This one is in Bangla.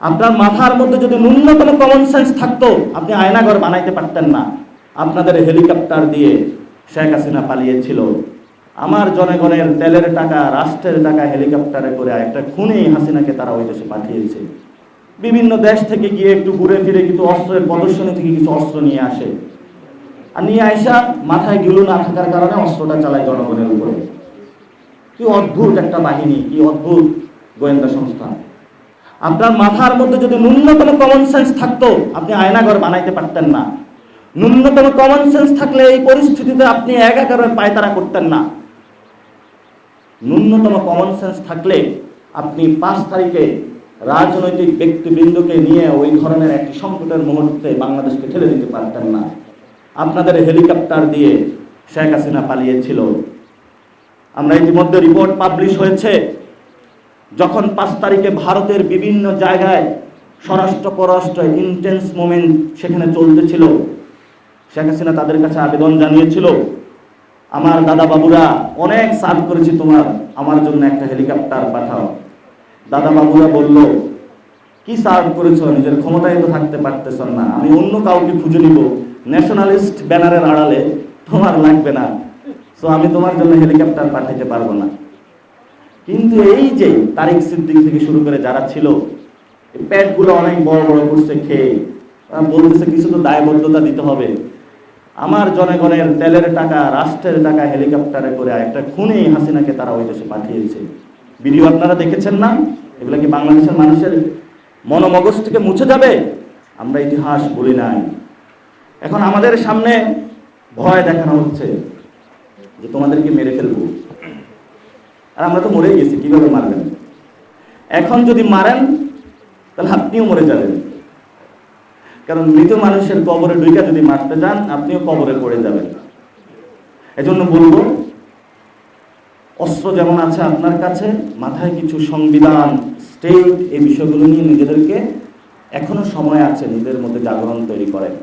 আপনার মাথার মধ্যে যদি ন্যূনতম কমন সেন্স থাকতো, আপনি আয়নাঘর বানাইতে পারতেন না। আপনাদের হেলিকপ্টার দিয়ে শেখ হাসিনা পালিয়েছিল। আমার জনগণের তেলের টাকা, রাষ্ট্রের টাকা হেলিকপ্টারে করে একটা খুনি হাসিনাকে তারা ওই দেশে পাঠিয়েছে। বিভিন্ন দেশ থেকে গিয়ে একটু ঘুরে ফিরে কিছু অস্ত্রের প্রদর্শনী থেকে কিছু অস্ত্র নিয়ে আসে, আর নিয়ে আইসা মাথায় গিলু না থাকার কারণে অস্ত্রটা চালায় জনগণের উপরে। কি অদ্ভুত একটা বাহিনী, কি অদ্ভুত গোয়েন্দা সংস্থা। আপনার মাথার মধ্যে যদি ন্যূনতম কমন সেন্স থাকতো, আপনি আয়নাঘর বানাইতে পারতেন না। ন্যূনতম কমন সেন্স থাকলে এই পরিস্থিতিতে আপনি একাকারের পায়তারা করতেন না। ন্যূনতম কমন সেন্স থাকলে আপনি 5 তারিখে রাজনৈতিক ব্যক্তিবৃন্দকে নিয়ে ওই ধরনের একটি সংকটের মুহূর্তে বাংলাদেশকে ঠেলে দিতে পারতেন না। আপনাদের হেলিকপ্টার দিয়ে শেখ হাসিনা পালিয়েছিল। আমরা ইতিমধ্যে রিপোর্ট পাবলিশ হয়েছে, যখন 5 তারিখে ভারতের বিভিন্ন জায়গায় স্বরাষ্ট্র পররাষ্ট্র ইন্টেন্স মোমেন্ট সেখানে চলতেছিল, শেখ হাসিনা তাদের কাছে আবেদন জানিয়েছিল, আমার দাদা বাবুরা অনেক সার্ভ করেছি তোমার, আমার জন্য একটা হেলিকপ্টার পাঠাও। দাদা বাবুরা বলল, কি সার্ভ করেছো, নিজের ক্ষমতায় তো থাকতে পারতেছ না, আমি অন্য কাউকে খুঁজে নিব, ন্যাশনালিস্ট ব্যানারের আড়ালে তোমার লাগবে না, সো আমি তোমার জন্য হেলিকপ্টার পাঠাইতে পারবো না। কিন্তু এই যে তারিক সিদ্দিক থেকে শুরু করে যারা ছিল, পেটগুলো অনেক বড় বড় করছে খেয়ে, বলতেছে কিছু তো দায়বদ্ধতা দিতে হবে। আমার জনগণের তেলের টাকা, রাষ্ট্রের টাকা হেলিকপ্টারে করে একটা খুনি হাসিনাকে তারা ওই দেশে পাঠিয়েছে। ভিডিও আপনারা দেখেছেন না? এগুলো কি বাংলাদেশের মানুষের মনোমগজ থেকে মুছে যাবে? আমরা ইতিহাস বলি নাই। এখন আমাদের সামনে ভয় দেখানো হচ্ছে যে তোমাদেরকে মেরে ফেলবো, আর আমরা তো মরে গেছি, কিভাবে মারবেন? এখন যদি মারেন তাহলে আপনিও মরে যাবেন, কারণ মৃত মানুষের কবরে ঢুইকা যদি মারতে যান আপনিও কবরে পড়ে যাবেন। এজন্য বলবো, অস্ত্র যেমন আছে আপনার কাছে, মাথায় কিছু সংবিধান, স্টেট, এই বিষয়গুলো নিয়ে নিজেদেরকে এখনো সময় আছে নিজেদের মধ্যে জাগরণ তৈরি করেন।